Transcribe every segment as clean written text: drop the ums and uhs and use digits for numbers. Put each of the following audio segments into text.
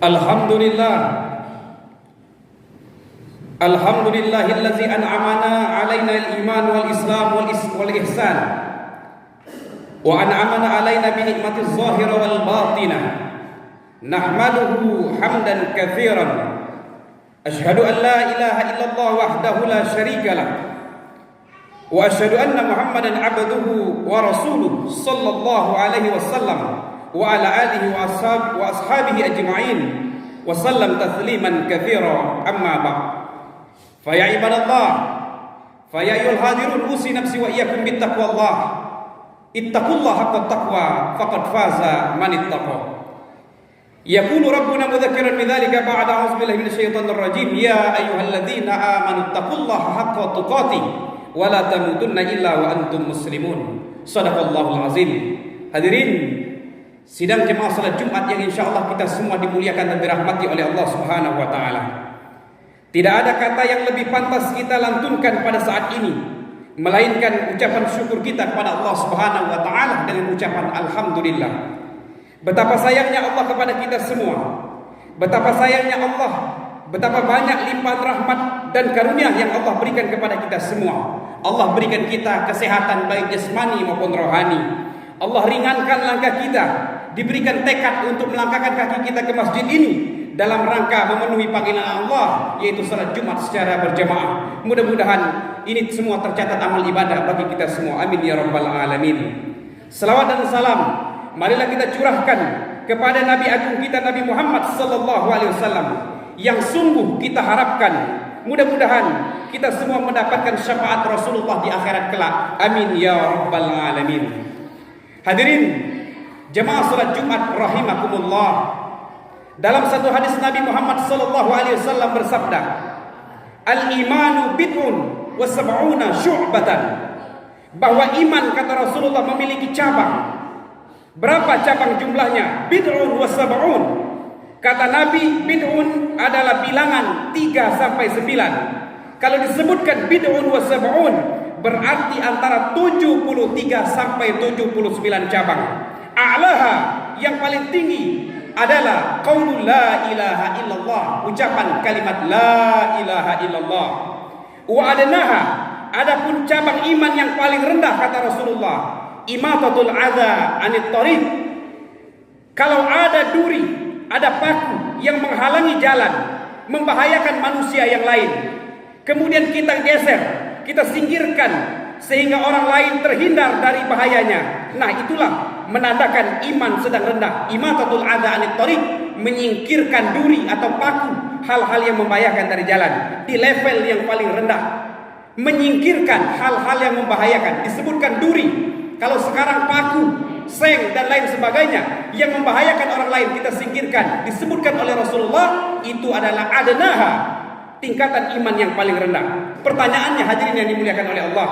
Alhamdulillah, Alhamdulillahillazi an'amana alaina al-iman wal islam wal ihsan wa an'amana alaina bi ni'matiz zahira wal batinah. Nahmaduhu hamdan katsiran. Asyhadu an la ilaha illallah wahdahu la syarika lah. Wa asyhadu anna Muhammadan abduhu wa rasuluh sallallahu alaihi wasallam wa ala alihi wa ashabihi ajma'in wa sallam tasliman katsira. Amma ba'd. Fa ya ibadallah, fa ya ayyuhal hadirun, usi nafsi wa iyyakum bittaqwallah. Ittaqullaha haqqa taqwa faqad faza man ittaqa. Yaqulu rabbuna mudzakiran bidzalika ba'da a'udzu billahi minasyaitonir rajim. Ya ayyuhalladzina amanu taqullaha haqqa tuqatih wa la tamutunna illa wa antum muslimun. Shadaqallahul azim. Hadirin sidang jemaah salat Jumat yang insyaallah kita semua dimuliakan dan dirahmati oleh Allah Subhanahu wa taala. Tidak ada kata yang lebih pantas kita lantunkan pada saat ini melainkan ucapan syukur kita kepada Allah Subhanahu wa taala dengan ucapan alhamdulillah. Betapa sayangnya Allah kepada kita semua. Betapa sayangnya Allah, betapa banyak limpahan rahmat dan karunia yang Allah berikan kepada kita semua. Allah berikan kita kesehatan baik jasmani maupun rohani. Allah ringankan langkah kita, diberikan tekad untuk melangkahkan kaki kita ke masjid ini dalam rangka memenuhi panggilan Allah, yaitu salat Jumat secara berjamaah. Mudah-mudahan ini semua tercatat amal ibadah bagi kita semua. Amin ya rabbal alamin. Selawat dan salam marilah kita curahkan kepada Nabi agung kita, Nabi Muhammad sallallahu alaihi wasallam, yang sungguh kita harapkan mudah-mudahan kita semua mendapatkan syafaat Rasulullah di akhirat kelak. Amin ya rabbal alamin. Hadirin jemaah salat Jumat rahimakumullah, dalam satu hadis Nabi Muhammad sallallahu alaihi wasallam bersabda, "Al-imanu bid'un wa sab'una syu'batan." Bahwa iman, kata Rasulullah, memiliki cabang. Berapa cabang jumlahnya? Bid'un wa sab'un. Kata Nabi, bid'un adalah bilangan 3 sampai 9. Kalau disebutkan bid'un wa sab'un, berarti antara 73 sampai 79 cabang. A'laha, yang paling tinggi adalah qaulul la ilaha illallah, ucapan kalimat la ilaha illallah. Wa adnaha, adapun cabang iman yang paling rendah, kata Rasulullah, imatatul adza anit thariq. Kalau ada duri, ada paku yang menghalangi jalan, membahayakan manusia yang lain, kemudian kita geser, kita singkirkan sehingga orang lain terhindar dari bahayanya, nah itulah menandakan iman sedang rendah. Imatatul adza anit thariq, menyingkirkan duri atau paku, hal-hal yang membahayakan dari jalan, di level yang paling rendah. Menyingkirkan hal-hal yang membahayakan, disebutkan duri. Kalau sekarang paku, seng dan lain sebagainya yang membahayakan orang lain kita singkirkan, disebutkan oleh Rasulullah, itu adalah adnaha, tingkatan iman yang paling rendah. Pertanyaannya hadirin yang dimuliakan oleh Allah,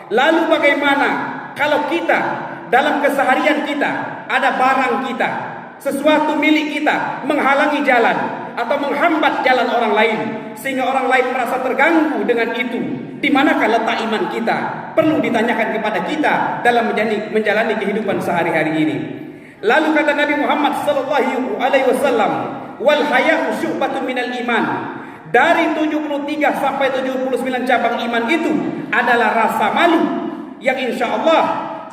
lalu bagaimana kalau kita dalam keseharian kita ada barang kita, sesuatu milik kita menghalangi jalan atau menghambat jalan orang lain sehingga orang lain merasa terganggu dengan itu? Di manakah letak iman kita? Perlu ditanyakan kepada kita dalam menjalani kehidupan sehari-hari ini. Lalu kata Nabi Muhammad sallallahu alaihi wasallam, wal haya'u syu'batun minal iman. Dari 73 sampai 79 cabang iman itu adalah rasa malu, yang insya Allah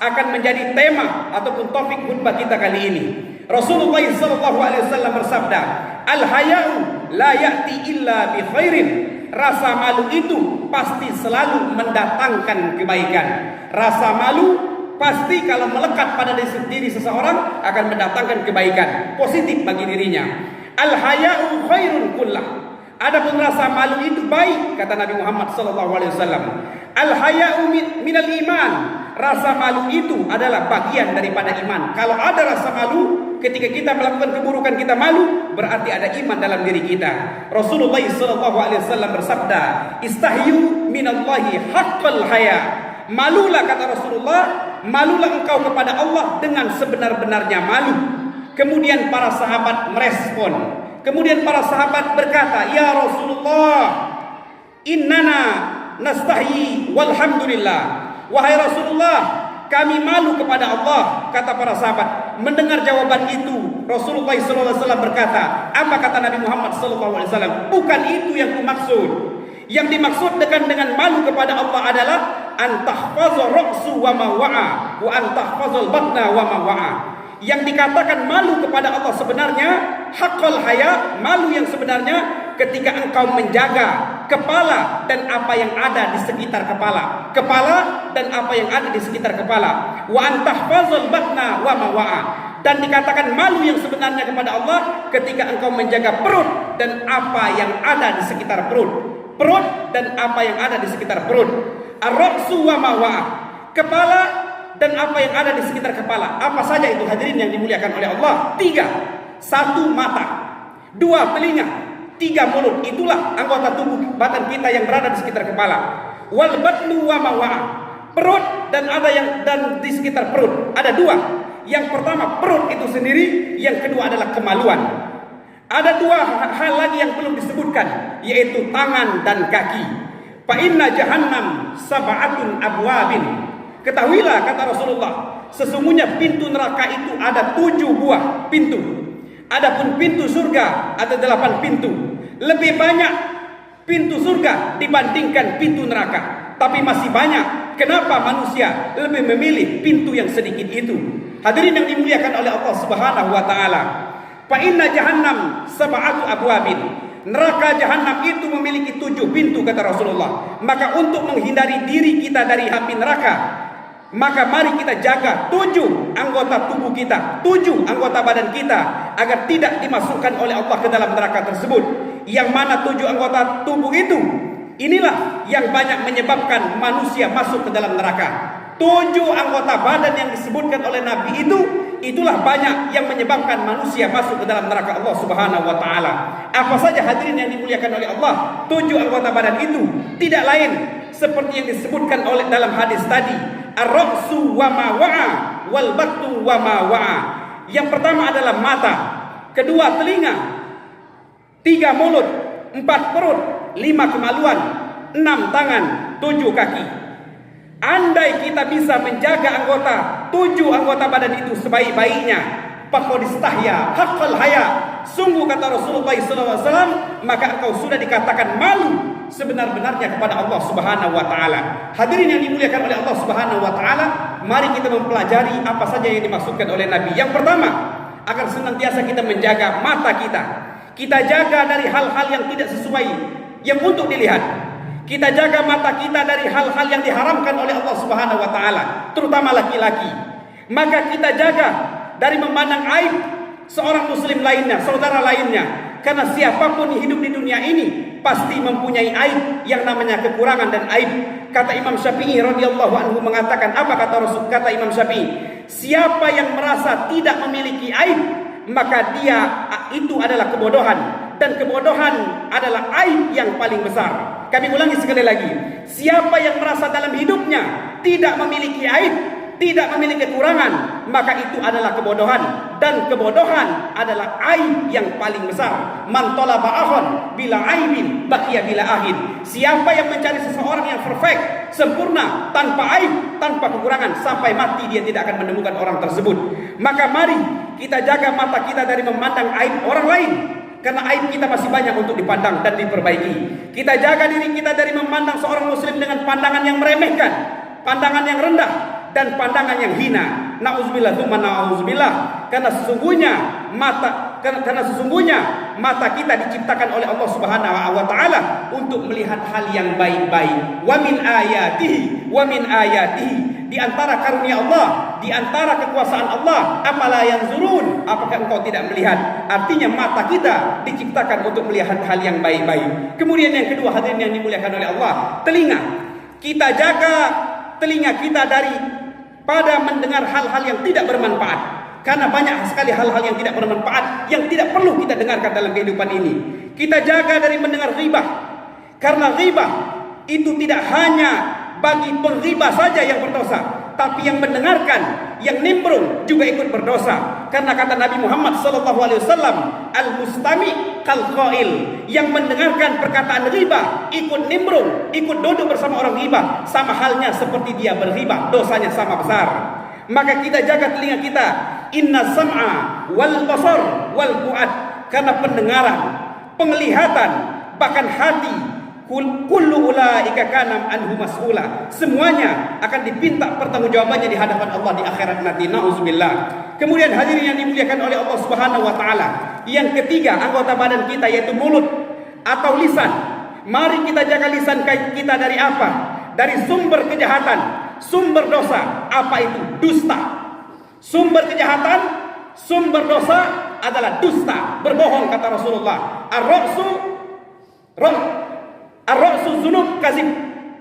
akan menjadi tema ataupun topik khutbah kita kali ini. Rasulullah sallallahu alaihi wasallam bersabda, al haya'u la ya'ti illa bi khairin. Rasa malu itu pasti selalu mendatangkan kebaikan. Rasa malu pasti kalau melekat pada diri seseorang akan mendatangkan kebaikan positif bagi dirinya. Al haya'u khairun kullah. Adapun rasa malu itu baik, kata Nabi Muhammad sallallahu alaihi wasallam. Al haya'u minal iman. Rasa malu itu adalah bagian daripada iman. Kalau ada rasa malu, ketika kita melakukan keburukan kita malu, berarti ada iman dalam diri kita. Rasulullah sallallahu alaihi wasallam bersabda, "Istahyu minallahi haqqal haya." Malulah, kata Rasulullah, malulah engkau kepada Allah dengan sebenar-benarnya malu. Kemudian para sahabat merespon. Kemudian para sahabat berkata, "Ya Rasulullah, innana nastahyi walhamdulillah." Wahai Rasulullah, kami malu kepada Allah, kata para sahabat. Mendengar jawaban itu, Rasulullah SAW berkata, apa kata Nabi Muhammad SAW? Bukan itu yang kumaksud. Yang dimaksud dengan malu kepada Allah adalah antahfazul ra'su wa ma wa'a wa antahfazul batna wa ma wa'a. Yang dikatakan malu kepada Allah sebenarnya, haqqal haya, malu yang sebenarnya ketika engkau menjaga kepala dan apa yang ada di sekitar kepala, kepala dan apa yang ada di sekitar kepala. Wa antahfazul batna wa ma wa'a. Dan dikatakan malu yang sebenarnya kepada Allah ketika engkau menjaga perut dan apa yang ada di sekitar perut. Perut dan apa yang ada di sekitar perut. Ar-ra'su wa ma wa'a. Kepala dan apa yang ada di sekitar kepala. Apa saja itu hadirin yang dimuliakan oleh Allah? 3. 1 mata, 2 telinga, 3 mulut. Itulah anggota tubuh badan kita yang berada di sekitar kepala. Wal batnu wa ma wa'a. Perut dan ada yang dan di sekitar perut. Ada 2. Yang pertama perut itu sendiri, yang kedua adalah kemaluan. Ada 2 hal lagi yang belum disebutkan, yaitu tangan dan kaki. Fa inna jahannam sab'atun abwabin. Ketahuilah, kata Rasulullah, sesungguhnya pintu neraka itu ada 7 buah pintu. Adapun pintu surga ada 8 pintu. Lebih banyak pintu surga dibandingkan pintu neraka. Tapi masih banyak. Kenapa manusia lebih memilih pintu yang sedikit itu? Hadirin yang dimuliakan oleh Allah Subhanahu wa taala. Fa inna jahannam sab'atu abwabin. Neraka jahanam itu memiliki 7 pintu, kata Rasulullah. Maka untuk menghindari diri kita dari api neraka, maka mari kita jaga 7 anggota tubuh kita, 7 anggota badan kita, agar tidak dimasukkan oleh Allah ke dalam neraka tersebut. Yang mana 7 anggota tubuh itu, inilah yang banyak menyebabkan manusia masuk ke dalam neraka. 7 anggota badan yang disebutkan oleh Nabi itu, itulah banyak yang menyebabkan manusia masuk ke dalam neraka Allah Subhanahu wa taala. Apa saja hadirin yang dimuliakan oleh Allah? 7 anggota badan itu tidak lain seperti yang disebutkan oleh dalam hadis tadi. Ar-ra'su wa ma wa'a wal batnu wa ma wa'a. Yang pertama adalah mata, kedua telinga, 3 mulut, 4 perut, 5 kemaluan, 6 tangan, 7 kaki. Andai kita bisa menjaga 7 anggota badan itu sebaik-baiknya, faqadistahya haqqal haya, sungguh kata Rasulullah SAW, maka engkau sudah dikatakan malu sebenar-benarnya kepada Allah Subhanahu wa taala. Hadirin yang dimuliakan oleh Allah Subhanahu wa taala, mari kita mempelajari apa saja yang dimaksudkan oleh Nabi. Yang pertama, agar senantiasa kita menjaga mata kita. Kita jaga dari hal-hal yang tidak sesuai yang untuk dilihat. Kita jaga mata kita dari hal-hal yang diharamkan oleh Allah Subhanahu wa taala, terutama laki-laki. Maka kita jaga dari memandang aib seorang muslim lainnya, saudara lainnya. Karena siapapun yang hidup di dunia ini pasti mempunyai aib yang namanya kekurangan dan aib. Kata Imam Syafi'i radhiyallahu anhu mengatakan, apa kata Rasul? Kata Imam Syafi'i, siapa yang merasa tidak memiliki aib, maka dia itu adalah kebodohan, dan kebodohan adalah aib yang paling besar. Kami ulangi sekali lagi, siapa yang merasa dalam hidupnya tidak memiliki aib, tidak memiliki kekurangan, maka itu adalah kebodohan, dan kebodohan adalah aib yang paling besar. Man talaba ahon bila aibin baqiya bila ahin. Siapa yang mencari seseorang yang perfect, sempurna, tanpa aib, tanpa kekurangan, sampai mati dia tidak akan menemukan orang tersebut. Maka mari kita jaga mata kita dari memandang aib orang lain, karena aib kita masih banyak untuk dipandang dan diperbaiki. Kita jaga diri kita dari memandang seorang muslim dengan pandangan yang meremehkan, pandangan yang rendah, dan pandangan yang hina. Nauzubillah tsumma nauzubillah. Karena sesungguhnya mata kita diciptakan oleh Allah Subhanahu wa taala untuk melihat hal yang baik-baik. Wa min ayatihi, di antara karunia Allah, di antara kekuasaan Allah, apala yanzurun, apakah engkau tidak melihat? Artinya mata kita diciptakan untuk melihat hal yang baik-baik. Kemudian yang kedua, hadirin yang dimuliakan oleh Allah, telinga. Kita jaga telinga kita pada mendengar hal-hal yang tidak bermanfaat. Karena banyak sekali hal-hal yang tidak bermanfaat yang tidak perlu kita dengarkan dalam kehidupan ini. Kita jaga dari mendengar ghibah. Karena ghibah itu tidak hanya bagi penghibah saja yang berdosa, tapi yang mendengarkan, yang nimbrung juga ikut berdosa. Karena kata Nabi Muhammad sallallahu alaihi wasallam, al-mustami kal qail, yang mendengarkan perkataan riba ikut nimbrung, ikut duduk bersama orang riba, sama halnya seperti dia berriba, dosanya sama besar. Maka kita jaga telinga kita, inna sam'a wal basar wal fuad, karena pendengaran, penglihatan, bahkan hati, kullu ulaika kana anhu mas'ula, semuanya akan dipinta pertanggungjawabannya di hadapan Allah di akhirat nanti. Nauzubillah. Kemudian hadirin yang dimuliakan oleh Allah Subhanahu wa taala, yang ketiga anggota badan kita yaitu mulut atau lisan. Mari kita jaga lisan kita dari apa? Dari sumber kejahatan, sumber dosa. Apa itu? Dusta. Sumber kejahatan, sumber dosa adalah dusta, berbohong, kata Rasulullah. Ar-ra'su dzunub kazib,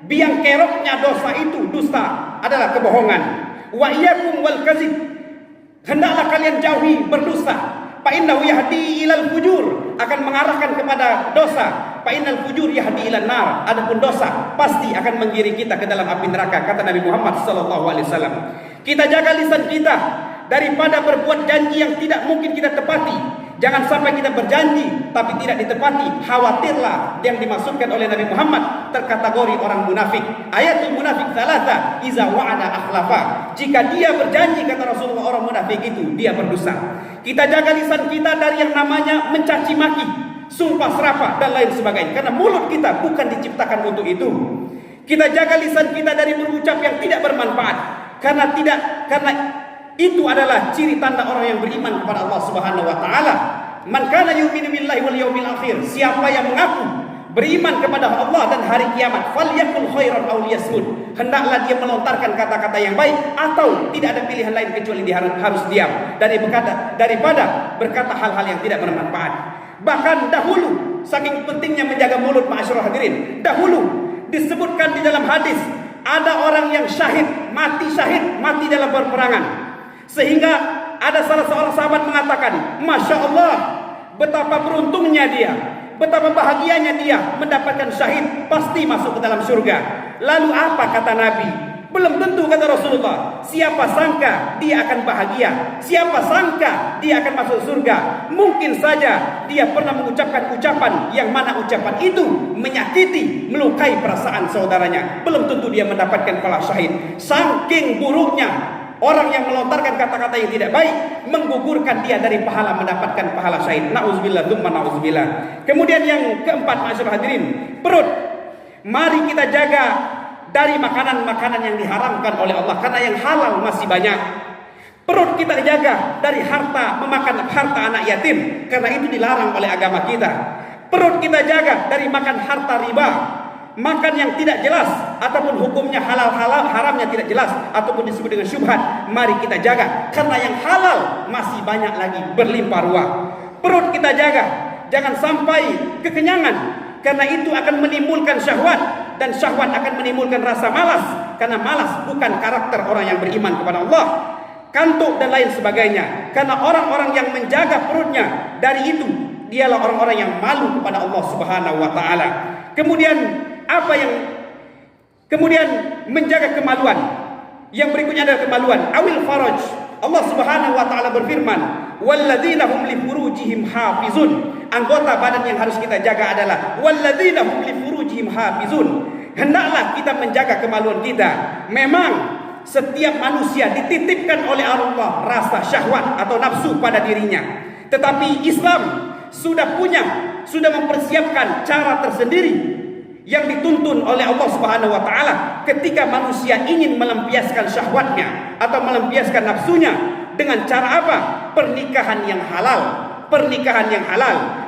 biang keroknya dosa itu, dusta, adalah kebohongan. Wa iyyakum wal kazib, hendaklah kalian jauhi berdusta. Fa innahu yahdi ilal fujur, akan mengarahkan kepada dosa. Fa innal fujur yahdi ilan nar, adapun dosa pasti akan menggiring kita ke dalam api neraka, kata Nabi Muhammad sallallahu alaihi wasallam. Kita jaga lisan kita daripada berbuat janji yang tidak mungkin kita tepati. Jangan sampai kita berjanji tapi tidak ditepati. Khawatirlah yang dimaksudkan oleh Nabi Muhammad terkategori orang munafik. Ayatul munafik thalatha, iza wa'ada akhlafa. Jika dia berjanji, kata Rasulullah, orang munafik itu dia berdusta. Kita jaga lisan kita dari yang namanya mencaci maki, sumpah serapah dan lain sebagainya, karena mulut kita bukan diciptakan untuk itu. Kita jaga lisan kita dari berucap yang tidak bermanfaat, karena itu adalah ciri tanda orang yang beriman kepada Allah Subhanahu wa taala. Man kana yu'minu billahi wal yawmil akhir, siapa yang mengaku beriman kepada Allah dan hari kiamat, falyakul khairan aw liyasmut, hendaklah dia melontarkan kata-kata yang baik atau tidak ada pilihan lain kecuali dia harus diam daripada berkata hal-hal yang tidak bermanfaat. Bahkan dahulu, saking pentingnya menjaga mulut, ma'asyiral hadirin, dahulu disebutkan di dalam hadis ada orang yang mati dalam peperangan. Sehingga ada salah seorang sahabat mengatakan, Masya Allah, betapa beruntungnya dia, betapa bahagianya dia mendapatkan syahid, pasti masuk ke dalam surga. Lalu apa kata Nabi? Belum tentu, kata Rasulullah. Siapa sangka dia akan bahagia, siapa sangka dia akan masuk surga. Mungkin saja dia pernah mengucapkan ucapan yang mana ucapan itu menyakiti, melukai perasaan saudaranya. Belum tentu dia mendapatkan pahala syahid. Saking buruknya orang yang melontarkan kata-kata yang tidak baik, menggugurkan dia dari pahala mendapatkan pahala syahid. Nauzubillah, tsumma nauzubillah. Kemudian yang keempat, ma'asyiral hadirin, perut. Mari kita jaga dari makanan-makanan yang diharamkan oleh Allah, karena yang halal masih banyak. Perut kita jaga dari memakan harta anak yatim, karena itu dilarang oleh agama kita. Perut kita jaga dari makan harta riba, makan yang tidak jelas ataupun hukumnya halal haramnya tidak jelas ataupun disebut dengan syubhat. Mari kita jaga, karena yang halal masih banyak lagi, berlimpah ruah. Perut kita jaga, jangan sampai kekenyangan, karena itu akan menimbulkan syahwat, dan syahwat akan menimbulkan rasa malas, karena malas bukan karakter orang yang beriman kepada Allah. Kantuk dan lain sebagainya, karena orang-orang yang menjaga perutnya dari itu, dialah orang-orang yang malu kepada Allah Subhanahu wa taala. Kemudian menjaga kemaluan. Yang berikutnya adalah kemaluan, awil faraj. Allah Subhanahu wa taala berfirman, walladzina hum li furujihim hafizun. Anggota badan yang harus kita jaga adalah walladzina hum li furujihim hafizun. Hendaklah kita menjaga kemaluan kita. Memang setiap manusia dititipkan oleh Allah rasa syahwat atau nafsu pada dirinya. Tetapi Islam sudah mempersiapkan cara tersendiri yang dituntun oleh Allah Subhanahu wa taala ketika manusia ingin melampiaskan syahwatnya atau melampiaskan nafsunya. Dengan cara apa? Pernikahan yang halal.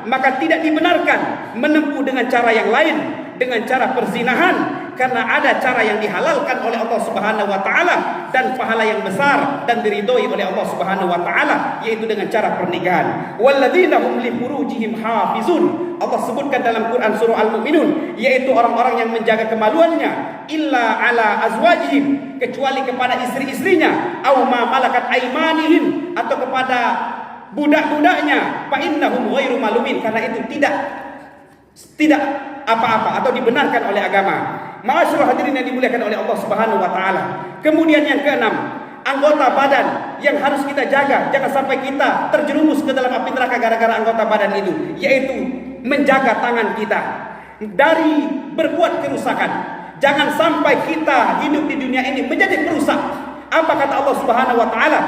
Maka tidak dibenarkan menempuh dengan cara yang lain, dengan cara perzinahan, karena ada cara yang dihalalkan oleh Allah Subhanahu wa taala dan pahala yang besar dan diridhoi oleh Allah Subhanahu wa taala, yaitu dengan cara pernikahan. Walladzina hum li furujihim hafizun. Allah sebutkan dalam Quran surah Al-Mu'minun, yaitu orang-orang yang menjaga kemaluannya, illa ala azwajihim, kecuali kepada istri-istrinya, aw ma malakat aimanihim, atau kepada budak-budaknya, fa innahum ghairu malumin, karena itu tidak apa-apa atau dibenarkan oleh agama. Ma'asyiral hadirin yang dimuliakan oleh Allah Subhanahu wa taala. Kemudian yang keenam, anggota badan yang harus kita jaga. Jangan sampai kita terjerumus ke dalam api neraka gara-gara anggota badan itu, yaitu menjaga tangan kita dari berbuat kerusakan. Jangan sampai kita hidup di dunia ini menjadi perusak. Apa kata Allah Subhanahu wa taala?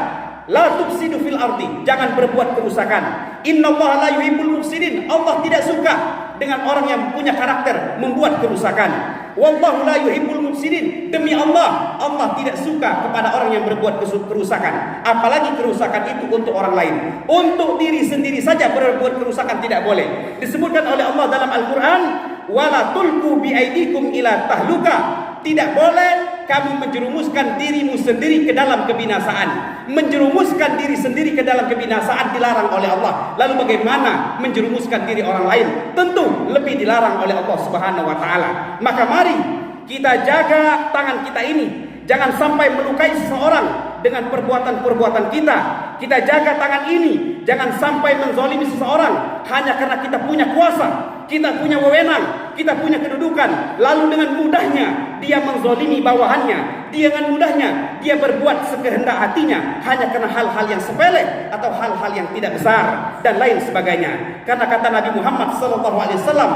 La tufsidu fil ardi, jangan berbuat kerusakan. Innallaha la yuhibbul mufsidin, Allah tidak suka dengan orang yang punya karakter membuat kerusakan. Wallahu la yuhibbul mufsidin, demi Allah, Allah tidak suka kepada orang yang berbuat kerusakan. Apalagi kerusakan itu untuk orang lain. Untuk diri sendiri saja berbuat kerusakan tidak boleh. Disebutkan oleh Allah dalam Al-Qur'an, wala tulqu biaidikum ila tahluka, tidak boleh kamu menjerumuskan dirimu sendiri ke dalam kebinasaan. Menjerumuskan diri sendiri ke dalam kebinasaan dilarang oleh Allah. Lalu bagaimana menjerumuskan diri orang lain? Tentu lebih dilarang oleh Allah Subhanahu wa taala. Maka mari kita jaga tangan kita ini, jangan sampai melukai seseorang dengan perbuatan-perbuatan kita. Kita jaga tangan ini, jangan sampai menzalimi seseorang hanya karena kita punya kuasa, kita punya wewenang, kita punya kedudukan, lalu dengan mudahnya dia menzalimi bawahannya, dengan mudahnya dia berbuat sekehendak hatinya hanya karena hal-hal yang sepele atau hal-hal yang tidak besar dan lain sebagainya. Karena kata Nabi Muhammad SAW,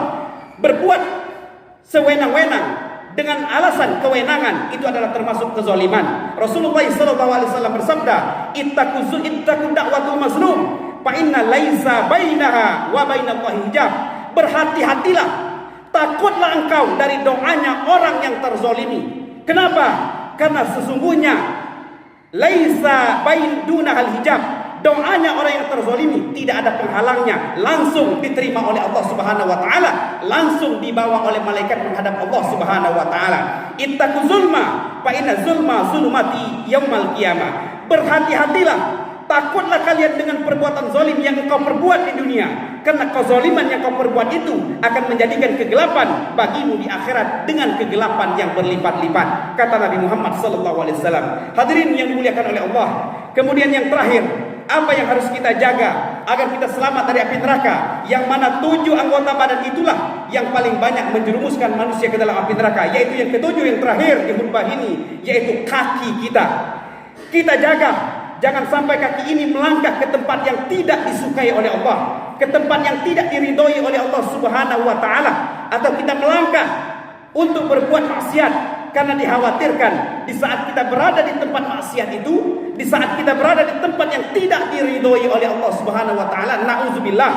berbuat sewenang-wenang dengan alasan kewenangan itu adalah termasuk kezaliman. Rasulullah SAW bersabda, ittaqu da'watul mazlum fa inna laisa bainaha wa bainallahi hijab. Berhati-hatilah, takutlah engkau dari doanya orang yang terzolimi. Kenapa? Karena sesungguhnya laisa bainunahal hijab, doanya orang yang terzolimi tidak ada penghalangnya, langsung diterima oleh Allah Subhanahu wa taala, langsung dibawa oleh malaikat menghadap Allah Subhanahu wa taala. Ittaqu zulma fa inna zulma zulumati yaumal qiyamah. Berhati-hatilah, takutlah kalian dengan perbuatan zalim yang engkau perbuat di dunia, karena kezaliman yang kau perbuat itu akan menjadikan kegelapan bagimu di akhirat dengan kegelapan yang berlipat-lipat, kata Nabi Muhammad SAW. Hadirin yang dimuliakan oleh Allah. Kemudian yang terakhir, apa yang harus kita jaga agar kita selamat dari api neraka? Yang mana 7 anggota badan itulah yang paling banyak menjerumuskan manusia ke dalam api neraka, yaitu yang ketujuh, yang terakhir di khutbah ini, yaitu kaki kita. Kita jaga, jangan sampai kaki ini melangkah ke tempat yang tidak disukai oleh Allah, ke tempat yang tidak diridhoi oleh Allah Subhanahu wa taala, atau kita melangkah untuk berbuat maksiat karena dikhawatirkan di saat kita berada di tempat maksiat itu, di saat kita berada di tempat yang tidak diridhoi oleh Allah Subhanahu wa taala, nauzubillah,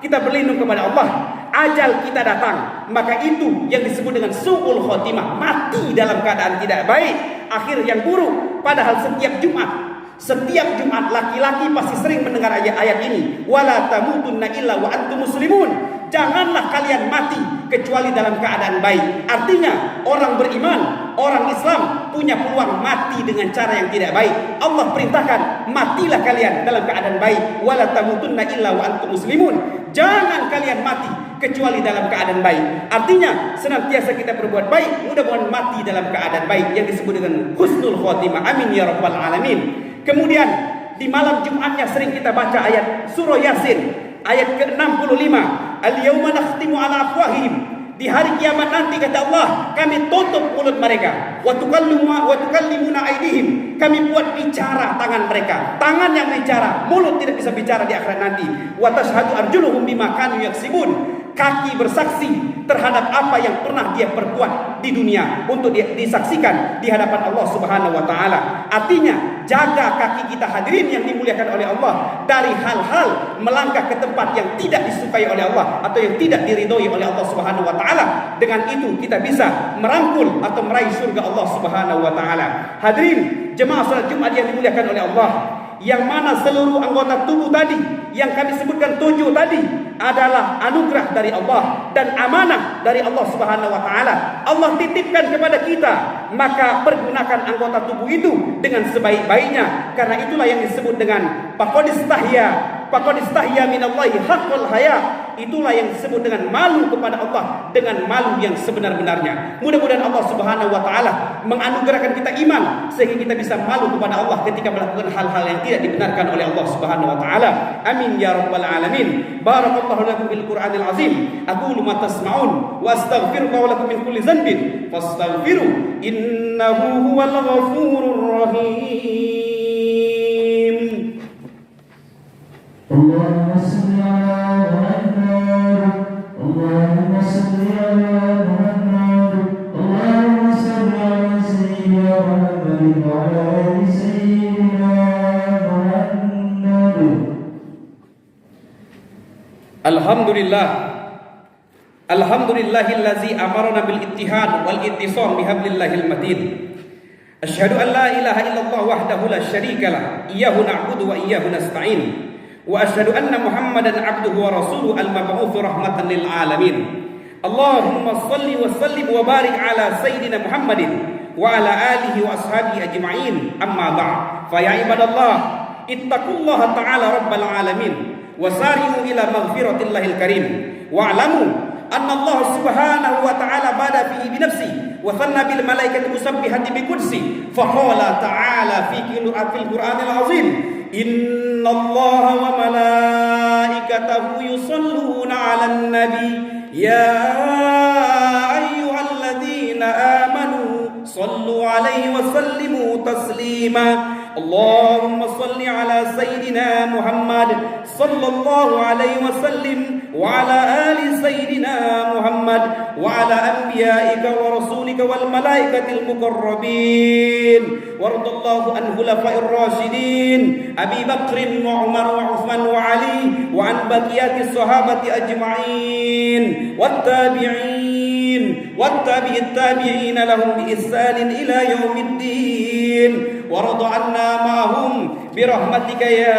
kita berlindung kepada Allah, ajal kita datang, maka itu yang disebut dengan su'ul khotimah, mati dalam keadaan tidak baik, akhir yang buruk. Padahal setiap Jumat laki-laki pasti sering mendengar ayat ini, wala tamutunna illa wa antum muslimun. Janganlah kalian mati kecuali dalam keadaan baik. Artinya orang beriman, orang Islam punya peluang mati dengan cara yang tidak baik. Allah perintahkan, matilah kalian dalam keadaan baik. Wala tamutunna illa wa antum muslimun. Jangan kalian mati kecuali dalam keadaan baik. Artinya senantiasa kita berbuat baik, mudah-mudahan mati dalam keadaan baik, yang disebut dengan husnul khotimah. Amin ya rabbal alamin. Kemudian di malam Jumatnya sering kita baca ayat surah Yasin ayat ke-65, al-yauma nakhtimu ala afwahihim. Di hari kiamat nanti kata Allah, kami tutup mulut mereka, wa tukallimuna aydihim, kami buat bicara tangan mereka, tangan yang bicara, mulut tidak bisa bicara di akhirat nanti. Wa tashhadu arjuluhum bima kanu yaksibun, kaki bersaksi terhadap apa yang pernah dia perbuat di dunia untuk disaksikan di hadapan Allah Subhanahu wa taala. Artinya jaga kaki kita, hadirin yang dimuliakan oleh Allah, dari hal-hal melangkah ke tempat yang tidak disukai oleh Allah atau yang tidak diridhoi oleh Allah Subhanahu wa taala. Dengan itu kita bisa merangkul atau meraih surga Allah Subhanahu wa taala. Hadirin jemaah salat Jumat yang dimuliakan oleh Allah, yang mana seluruh anggota tubuh tadi yang kami sebutkan 7 tadi adalah anugerah dari Allah dan amanah dari Allah Subhanahu wa taala. Allah titipkan kepada kita, maka pergunakan anggota tubuh itu dengan sebaik-baiknya, karena itulah yang disebut dengan faqad istahya minallahi haqqal haya. Itulah yang disebut dengan malu kepada Allah dengan malu yang sebenar-benarnya. Mudah-mudahan Allah Subhanahu wa taala menganugerahkan kita iman sehingga kita bisa malu kepada Allah ketika melakukan hal-hal yang tidak dibenarkan oleh Allah Subhanahu wa taala. Amin ya rabbal alamin. Barakallahu lakum bil Qur'anil azim. Aqulu ma tasma'un wa astaghfiruka lakum min kulli dhanbin fastaghfiru innahu huwal ghafurur rahim. وعلى آل سيدنا محمد. Alhamdulillahillazi amarna bil ittihad wal ittisam bihablillahil matin. Asyhadu an la ilaha illallah wahdahu la syarikalah, iyyahu na'budu wa iyyahu nasta'in. Wa asyhadu anna Muhammadan 'abduhu wa rasuluhu al-mab'uts rahmatan lil alamin. Allahumma shalli wa sallim wa barik ala sayyidina Muhammadin wa ala alihi wa ashabihi ajma'in. Amma ba'd. Fa ya ibadallah, ittaqullaha ta'ala rabbal alamin wa sari'u ila maghfiratillahil karim. Wa'lamu anna Allah subhanahu wa ta'ala bada fihi binafsi wa thanna bil malaikati musabbihati bi qudsi fa qala ta'ala fi Qur'anil azim inna Allah wa malaikatahu yusalluna 'alan nabi ya ayyuhalladzina amanu sallu 'alaihi wa sallimu taslima. Allahumma salli ala sayyidina Muhammad sallallahu alaihi wasallim wa ala ali sayyidina Muhammad wa ala anbiya'ika wa rasulika wal malaikatil muqarrabin waradallahu an khulafa'ir rasyidin Abi Bakrin wa Umar wa Uthman wa Ali wa an baqiyati sahabati ajma'in wat tabi'in wat tabi'it tabi'in lahum bi ihsanin ila yaumiddin warad anna ma'hum birahmatika ya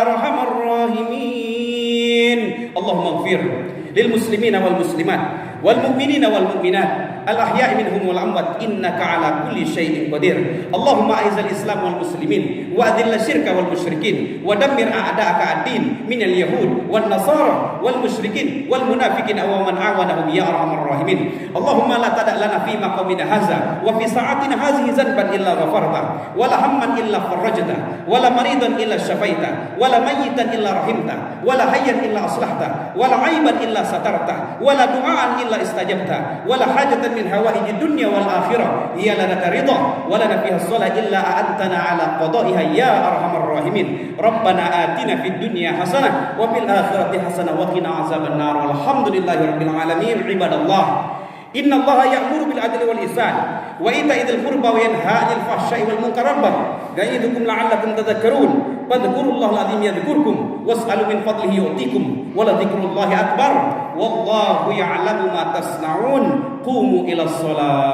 arhamar rahimin. Allahumma ighfir lil muslimina wal muslimat wal mu'minina wal mu'minat al ahya'i minhum wal amwat innaka ala kulli syai'in qadir. Allahumma a'izzal islam wal muslimin wa adhill syirka wal musyrikin wa dammir a'da'aka ad-din min al yahud wan nasara wal musyrikin wal munafiqin aw man awanahum ya arhamar rahimin. Allahumma la tada' lana fi maqamina hadza wa fi sa'atina hadhihi zanban illa ghafarta wa la hamman illa farajta wa la maridan illa shafaita wa la mayyitan illa rahimta wa la hayyan illa aslahta wa la aiban illa satarta wa la du'aan illa istajabta wa la hajatan min hawaiji dunya wal akhirah hiya lana ridha wa lana fiha shalah illa a'antana ala qada'iha ya arhamar rahimin. Rabbana atina fid dunya hasanah wa fil akhirati hasanah wa qina azaban nar. Alhamdulillahirabbil alamin. Ibadallah, inna Allaha ya'muru bil adli wal ihsan wa ita'i dzil qurba wa yanha 'anil fahsya'i wal munkar ya'idukum la'allakum tadhakkarun. Fadhkurullahal 'azim yadhkurkum was'alu min fadlihi yu'tikum wa la dzikrullahi akbar wallahu ya'lamu ma tasna'un. Qumu ila shalah.